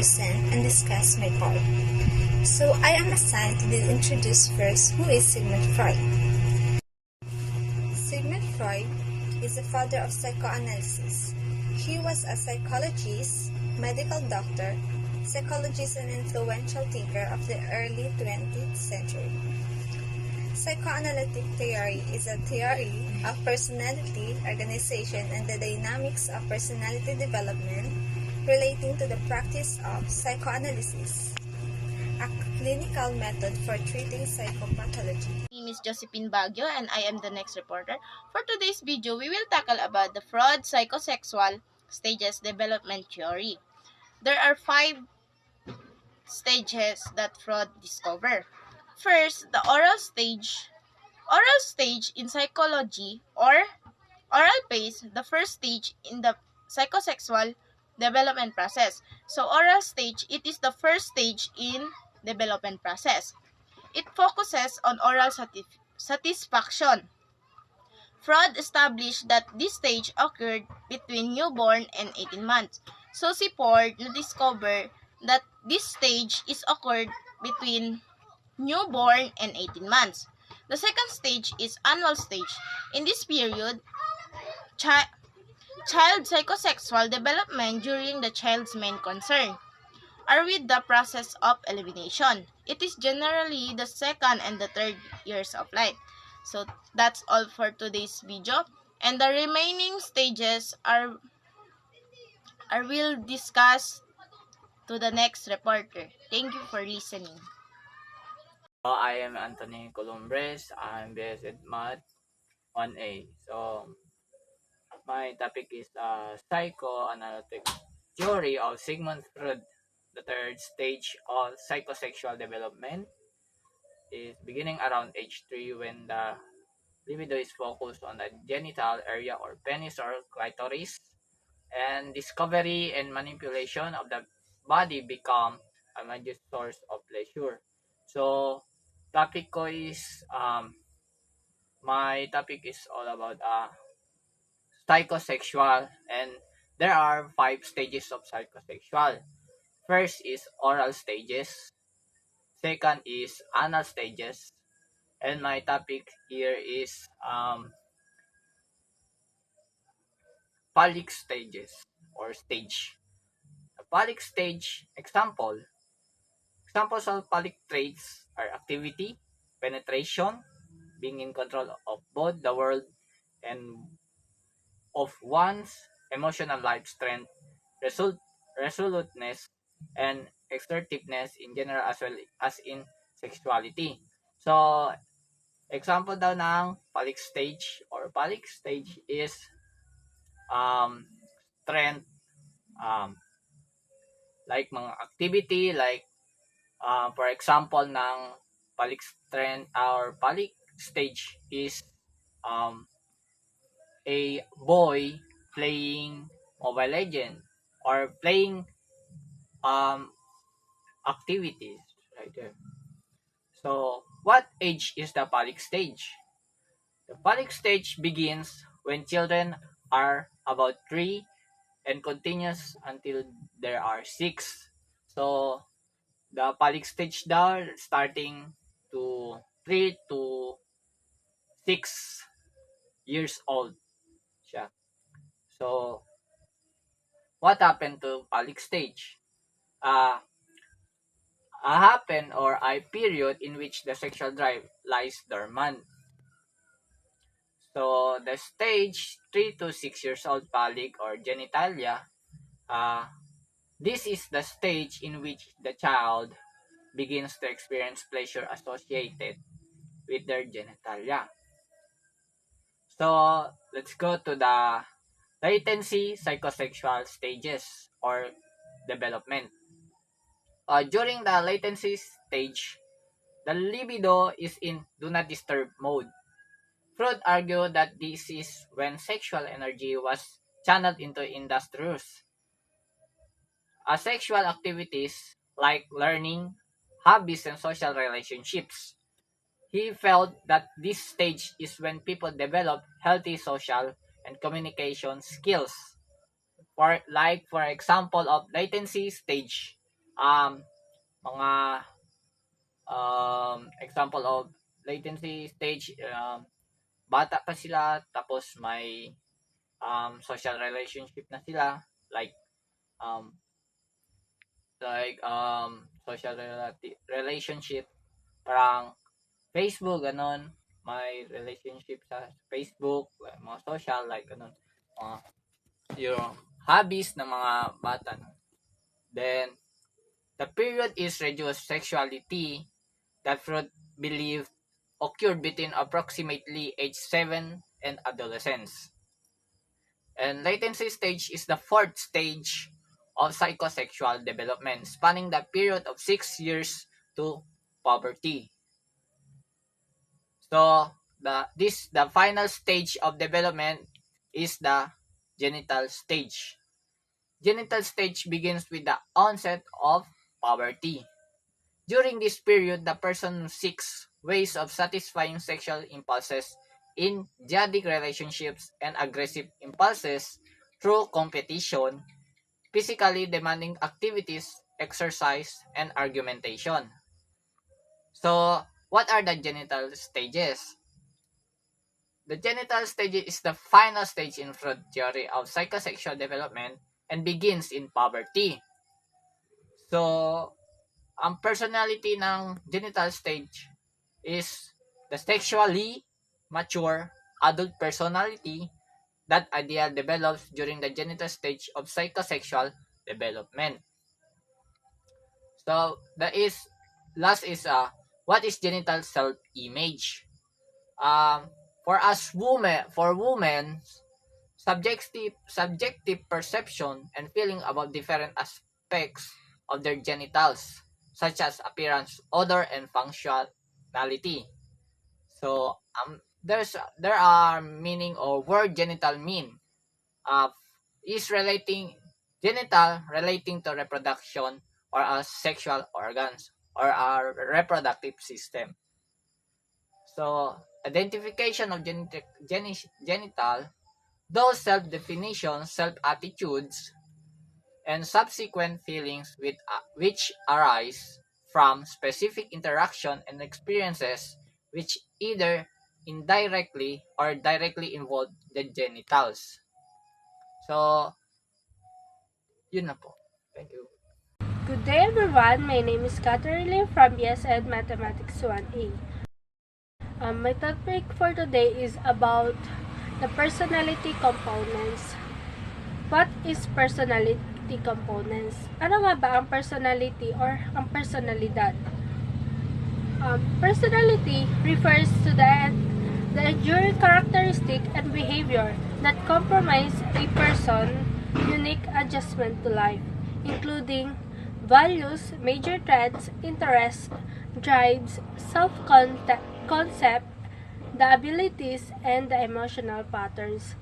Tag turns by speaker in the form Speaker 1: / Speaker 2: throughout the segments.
Speaker 1: present and discuss my part. So I am assigned to introduce first who is Sigmund Freud. Sigmund Freud is the father of psychoanalysis. He was a psychologist, medical doctor, psychologist and influential thinker of the early 20th century. Psychoanalytic theory is a theory of personality, organization, and the dynamics of personality development relating to the practice of psychoanalysis, a clinical method for treating psychopathology.
Speaker 2: My name is Josephine Baguio and I am the next reporter. For today's video, we will tackle about the Freud psychosexual stages development theory. There are 5 stages that Freud discovered. First, the oral stage. Oral stage in psychology or oral phase, the first stage in the psychosexual development process. So oral stage, it is the first stage in development process. It focuses on oral satisfaction. Freud established that this stage occurred between newborn and 18 months. So si Ford discovered that this stage is occurred between newborn and 18 months. The second stage is annual stage. In this period, child psychosexual development during the child's main concern are with the process of elimination. It is generally the second and the third years of life. So that's all for today's video. And the remaining stages are will discuss to the next reporter. Thank you for listening.
Speaker 3: I am Anthony Columbres. I'm BSed Math 1A. So, my topic is psychoanalytic theory of Sigmund Freud. The third stage of psychosexual development is beginning around age 3 when the libido is focused on the genital area or penis or clitoris, and discovery and manipulation of the body become a major source of pleasure. So, topic ko is my topic is all about psychosexual, and there are 5 stages of psychosexual. First is oral stages, second is anal stages, and my topic here is phallic stages or stage. The phallic stage examples of phallic traits are activity, penetration, being in control of both the world and of one's emotional life, strength, resoluteness, and assertiveness in general as well as in sexuality. So, example daw ng phallic stage or phallic stage is um, strength, um, like mga activity, like for example ng phallic strength or phallic stage is um, a boy playing Mobile Legend or playing um activities right there. So, what age is the phallic stage? The phallic stage begins when children are about 3 and continues until there are 6. So, the phallic stage daw starting to 3 to 6 years old siya. So, what happened to phallic stage? Happen or a period in which the sexual drive lies dormant. So, the stage 3 to 6 years old phallic or genitalia, this is the stage in which the child begins to experience pleasure associated with their genitalia. So, let's go to the latency psychosexual stages or development. During the latency stage, the libido is in do not disturb mode. Freud argued that this is when sexual energy was channeled into industrious sexual activities like learning, hobbies, and social relationships. He felt that this stage is when people develop healthy social and communication skills. For example of latency stage, mga example of latency stage, bata pa sila, tapos may social relationship na sila, like um, social relationship, parang Facebook, ganon, may relationship sa Facebook, like, mga social, like ganon, mga yung hobbies ng mga bata. Then the period is reduced sexuality that Freud believed occurred between approximately age 7 and adolescence. And latency stage is the fourth stage of psychosexual development, spanning the period of 6 years to puberty. So, the final stage of development is the genital stage. Genital stage begins with the onset of puberty. During this period, the person seeks ways of satisfying sexual impulses in dyadic relationships and aggressive impulses through competition, physically demanding activities, exercise, and argumentation. So, what are the genital stages? The genital stage is the final stage in Freud theory of psychosexual development and begins in puberty. So, ang personality ng genital stage is the sexually mature adult personality. That idea develops during the genital stage of psychosexual development. So, last is what is genital self-image? For women, subjective perception and feeling about different aspects of their genitals, such as appearance, odor, and functionality. So there are meaning or word genital mean is genital relating to reproduction or our sexual organs or our reproductive system. So identification of genital, those self-definitions, self-attitudes, and subsequent feelings which arise from specific interaction and experiences which either indirectly or directly involve the genitals. So, yun na po. Thank you.
Speaker 4: Good day everyone, my name is Catherine from BSED Mathematics 1A. My topic for today is about the personality components. What is personality components? Ano nga ba ang personality or ang personalidad? Personality refers to the enduring characteristic and behavior that comprise a person's unique adjustment to life, including values, major traits, interests, drives, self-concept, the abilities, and the emotional patterns.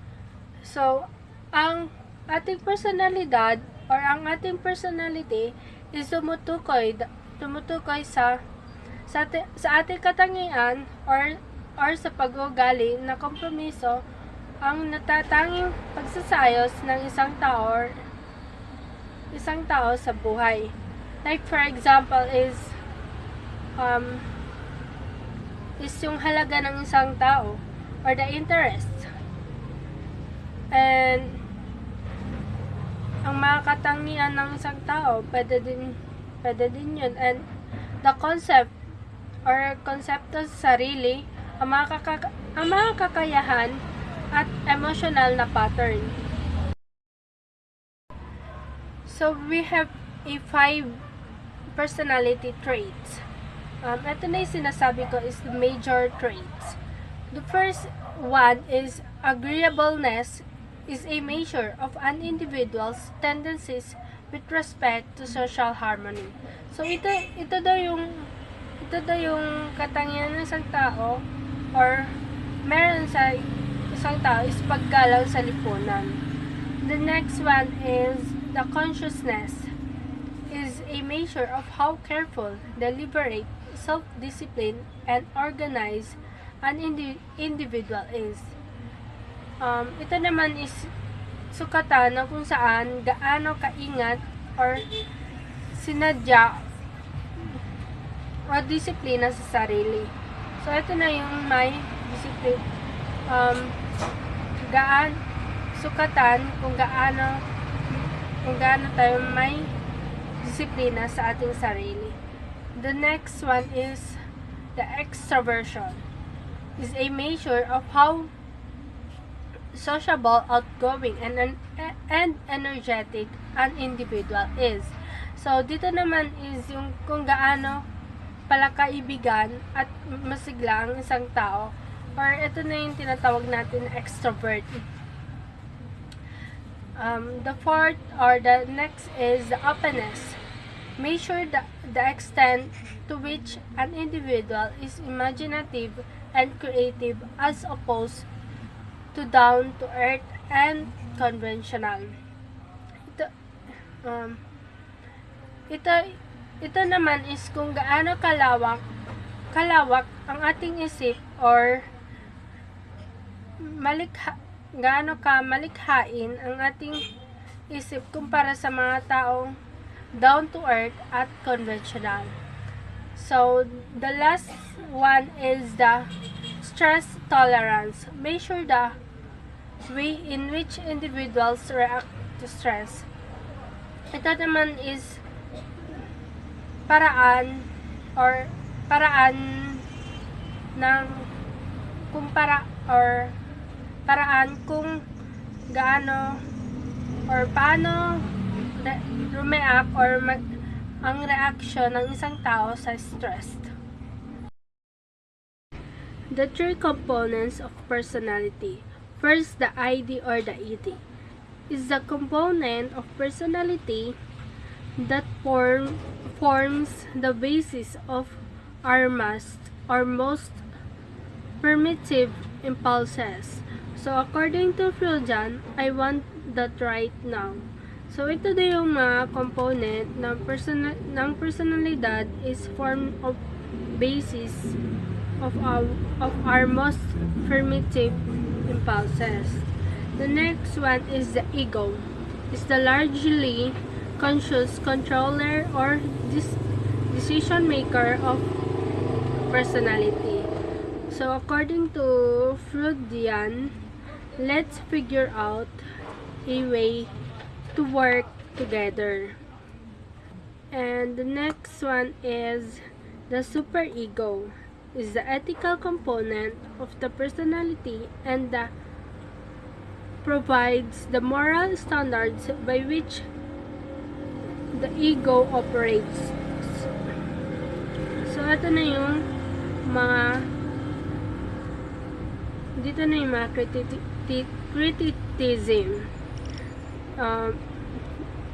Speaker 4: So, ang ating personalidad or ang ating personality is tumutukoy sa ating katangian or sa pag-uugali na kompromiso ang natatanging pagsasayos ng isang tao sa buhay. Like for example is yung halaga ng isang tao or the interest. And ang mga katangian ng isang tao, pwede din yun. And the concept or konsepto sa sarili, ang mga kakayahan at emotional na pattern. So, we have a 5 personality traits. Ito na yung sinasabi ko is the major traits. The first one is agreeableness is a measure of an individual's tendencies with respect to social harmony. So, ito daw yung katangian ng isang tao or meron sa isang tao is paggalang sa lipunan. The next one is the consciousness is a measure of how careful, deliberate, self-disciplined, and organized an individual is. Ito naman is sukatan ng kung saan gaano kaingat or sinadya o disiplina sa sarili. So, ito na yung may disiplina, sukatan kung gaano tayo may disiplina sa ating sarili. The next one is the extroversion. Is a measure of how sociable, outgoing, and energetic an individual is. So, dito naman is yung kung gaano pala kaibigan at masigla ang isang tao, or ito na yung tinatawag natin extrovert. The fourth or the next is the openness. Measure the extent to which an individual is imaginative and creative as opposed to down to earth and conventional. Ito naman is kung gaano kalawak ang ating isip, or gaano ka malikhain ang ating isip kumpara sa mga taong down to earth at conventional. So, the last one is the stress tolerance. Measure the way in which individuals react to stress. Ito naman is paraan ng paraan kung gaano or paano react or ang reaction ng isang tao sa stress. The three components of personality. First, the ID or the ED is the component of personality that forms the basis of our most primitive impulses. So, according to Freudian, I want that right now. So, ito na yung mga component ng personalidad is form of basis of our most primitive impulses. The next one is the ego. It's the largely conscious controller or decision maker of personality. So, according to Freudian, let's figure out a way to work together. And the next one is the superego. Is the ethical component of the personality and provides the moral standards by which the ego operates. So, ito na yung mga criticism.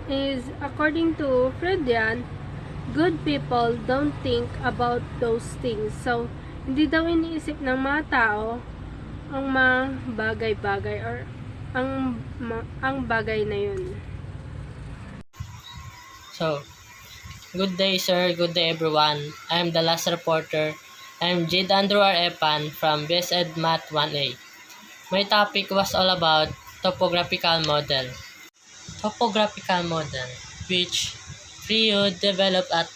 Speaker 4: Is according to Freudian, good people don't think about those things. So, hindi daw iniisip ng mga tao ang mga bagay-bagay or ang bagay na yun.
Speaker 5: So, good day sir, good day everyone. I am the last reporter. I am Jade Andrew R. Epan from BSED Math 1A. My topic was all about topographical model. Topographical model, which Freud developed a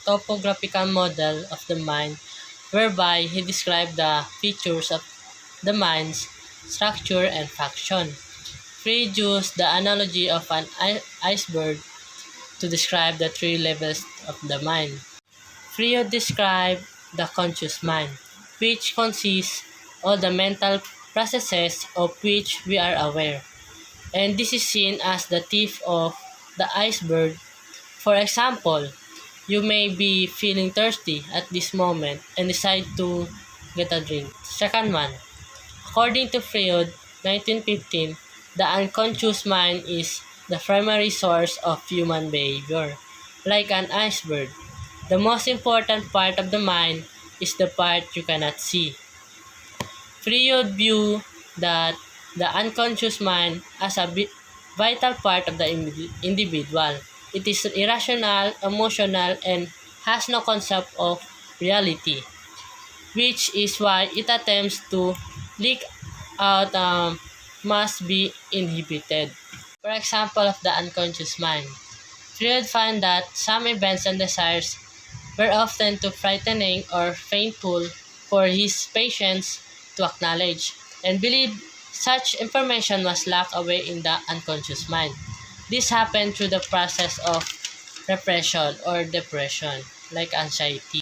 Speaker 5: topographical model of the mind whereby he described the features of the mind's structure and function. Freud used the analogy of an iceberg to describe the three levels of the mind. Freud described the conscious mind, which consists all the mental processes of which we are aware. And this is seen as the tip of the iceberg. For example, you may be feeling thirsty at this moment and decide to get a drink. Second one, according to Freud, 1915, the unconscious mind is the primary source of human behavior. Like an iceberg, the most important part of the mind is the part you cannot see. Freud viewed that the unconscious mind as a vital part of the individual. It is irrational, emotional, and has no concept of reality, which is why it attempts to leak out must be inhibited. For example of the unconscious mind, Freud found that some events and desires were often too frightening or painful for his patients to acknowledge, and believed such information was locked away in the unconscious mind. This happened through the process of repression or depression, like anxiety.